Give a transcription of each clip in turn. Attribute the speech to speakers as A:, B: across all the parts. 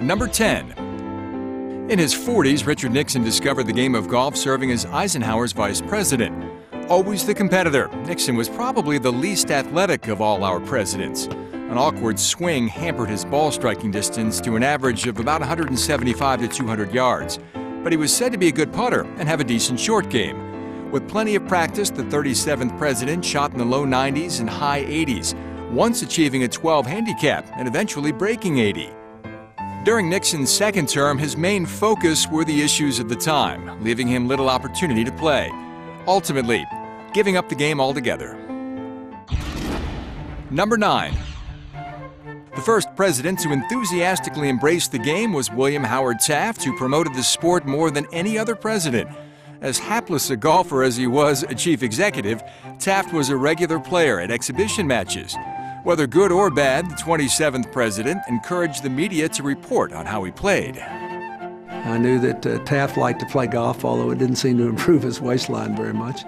A: Number 10. In his 40s, Richard Nixon discovered the game of golf serving as Eisenhower's vice president. Always the competitor, Nixon was probably the least athletic of all our presidents. An awkward swing hampered his ball striking distance to an average of about 175 to 200 yards. But he was said to be a good putter and have a decent short game. With plenty of practice, the 37th president shot in the low 90s and high 80s, once achieving a 12 handicap and eventually breaking 80. During Nixon's second term, his main focus were the issues of the time, leaving him little opportunity to play. Ultimately, giving up the game altogether. Number 9. The first president to enthusiastically embrace the game was William Howard Taft, who promoted the sport more than any other president. As hapless a golfer as he was a chief executive, Taft was a regular player at exhibition matches. Whether good or bad, the 27th president encouraged the media to report on how he played.
B: I knew that Taft liked to play golf, although it didn't seem to improve his waistline very much.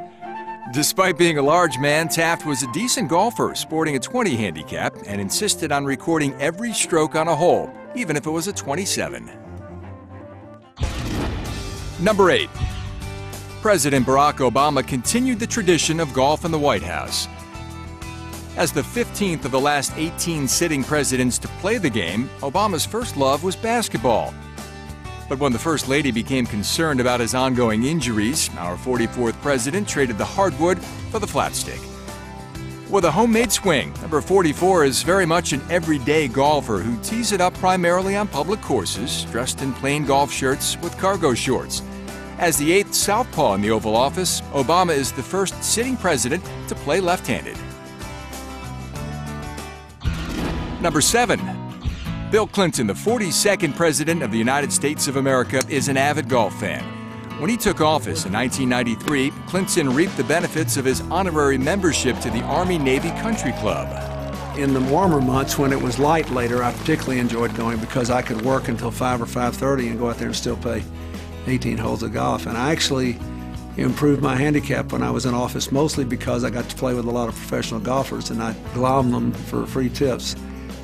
A: Despite being a large man, Taft was a decent golfer, sporting a 20 handicap, and insisted on recording every stroke on a hole, even if it was a 27. Number 8. President Barack Obama continued the tradition of golf in the White House. As the 15th of the last 18 sitting presidents to play the game, Obama's first love was basketball. But when the First Lady became concerned about his ongoing injuries, our 44th president traded the hardwood for the flat stick. With a homemade swing, number 44 is very much an everyday golfer who tees it up primarily on public courses, dressed in plain golf shirts with cargo shorts. As the 8th southpaw in the Oval Office, Obama is the first sitting president to play left-handed. Number 7. Bill Clinton, the 42nd President of the United States of America, is an avid golf fan. When he took office in 1993, Clinton reaped the benefits of his honorary membership to the Army-Navy Country Club.
B: In the warmer months, when it was light later, I particularly enjoyed going because I could work until 5 or 5:30 and go out there and still play 18 holes of golf. And I actually improved my handicap when I was in office, mostly because I got to play with a lot of professional golfers and I'd glom them for free tips.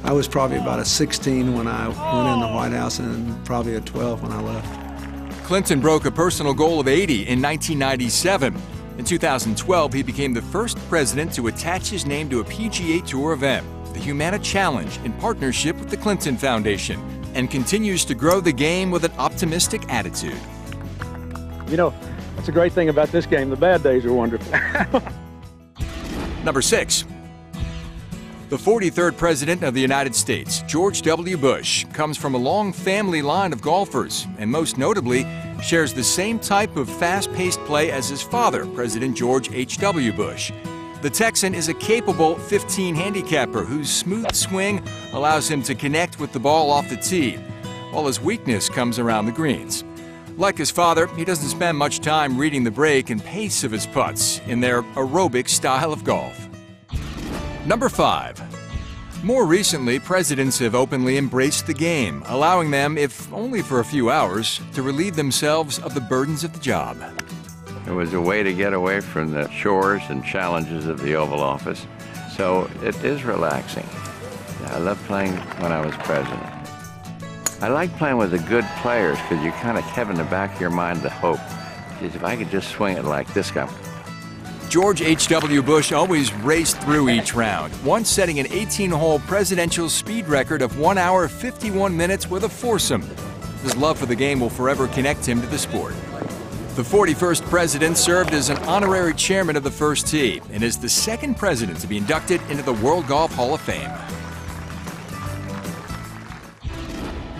B: I was probably about a 16 when I went in the White House and probably a 12 when I left.
A: Clinton broke a personal goal of 80 in 1997. In 2012, he became the first president to attach his name to a PGA Tour event, the Humana Challenge, in partnership with the Clinton Foundation, and continues to grow the game with an optimistic attitude.
C: You know, that's a great thing about this game. The bad days are wonderful.
A: Number 6. The 43rd President of the United States, George W. Bush, comes from a long family line of golfers and most notably shares the same type of fast-paced play as his father, President George H.W. Bush. The Texan is a capable 15 handicapper whose smooth swing allows him to connect with the ball off the tee, while his weakness comes around the greens. Like his father, he doesn't spend much time reading the break and pace of his putts in their aerobic style of golf. Number 5. More recently, presidents have openly embraced the game, allowing them, if only for a few hours, to relieve themselves of the burdens of the job.
D: It was a way to get away from the chores and challenges of the Oval Office, so it is relaxing. I loved playing when I was president. I like playing with the good players because you kind of have in the back of your mind the hope. Geez, if I could just swing it like this guy.
A: George H.W. Bush always raced through each round, once setting an 18-hole presidential speed record of 1 hour 51 minutes with a foursome. His love for the game will forever connect him to the sport. The 41st president served as an honorary chairman of the first tee and is the second president to be inducted into the World Golf Hall of Fame.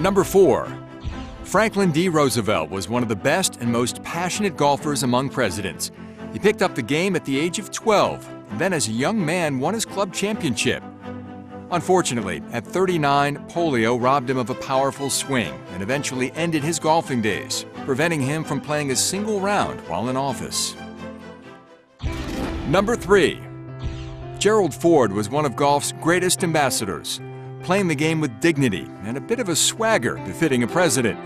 A: Number 4. Franklin D. Roosevelt was one of the best and most passionate golfers among presidents. He picked up the game at the age of 12, and then as a young man won his club championship. Unfortunately, at 39, polio robbed him of a powerful swing and eventually ended his golfing days, preventing him from playing a single round while in office. Number 3. Gerald Ford was one of golf's greatest ambassadors, playing the game with dignity and a bit of a swagger befitting a president.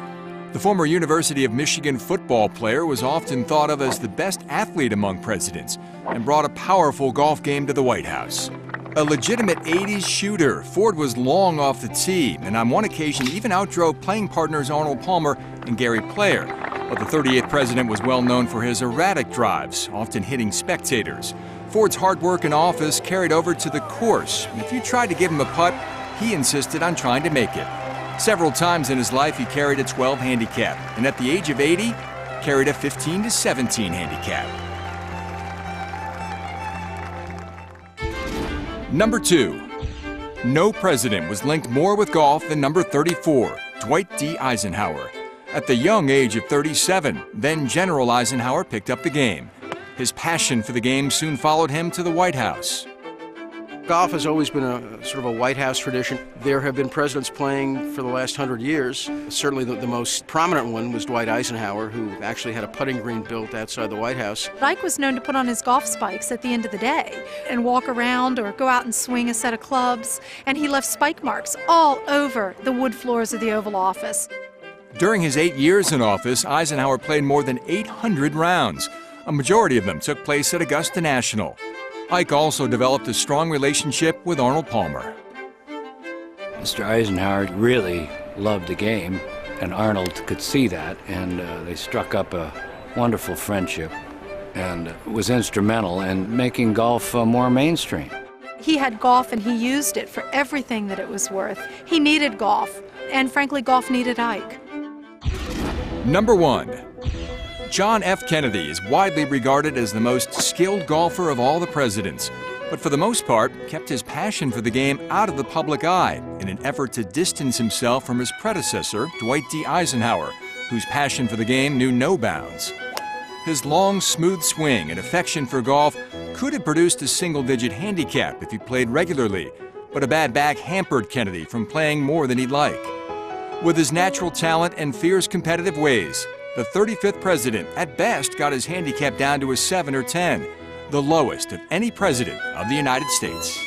A: The former University of Michigan football player was often thought of as the best athlete among presidents and brought a powerful golf game to the White House. A legitimate 80s shooter, Ford was long off the tee, and on one occasion even outdrove playing partners Arnold Palmer and Gary Player. But the 38th president was well known for his erratic drives, often hitting spectators. Ford's hard work in office carried over to the course. If you tried to give him a putt, he insisted on trying to make it. Several times in his life, he carried a 12 handicap, and at the age of 80, carried a 15 to 17 handicap. Number 2. No president was linked more with golf than number 34, Dwight D. Eisenhower. At the young age of 37, then General Eisenhower picked up the game. His passion for the game soon followed him to the White House.
E: Golf has always been a sort of a White House tradition. There have been presidents playing for the last 100 years. Certainly the most prominent one was Dwight Eisenhower, who actually had a putting green built outside the White House.
F: Ike was known to put on his golf spikes at the end of the day and walk around or go out and swing a set of clubs, and he left spike marks all over the wood floors of the Oval Office.
A: During his 8 years in office, Eisenhower played more than 800 rounds. A majority of them took place at Augusta National. Ike also developed a strong relationship with Arnold Palmer.
G: Mr. Eisenhower really loved the game, and Arnold could see that, and they struck up a wonderful friendship and was instrumental in making golf more mainstream.
F: He had golf and he used it for everything that it was worth. He needed golf, and frankly, golf needed Ike.
A: Number 1. John F. Kennedy is widely regarded as the most skilled golfer of all the presidents, but for the most part kept his passion for the game out of the public eye in an effort to distance himself from his predecessor, Dwight D. Eisenhower, whose passion for the game knew no bounds. His long, smooth swing and affection for golf could have produced a single-digit handicap if he played regularly, but a bad back hampered Kennedy from playing more than he'd like. With his natural talent and fierce competitive ways, the 35th president at best got his handicap down to a 7 or 10, the lowest of any president of the United States.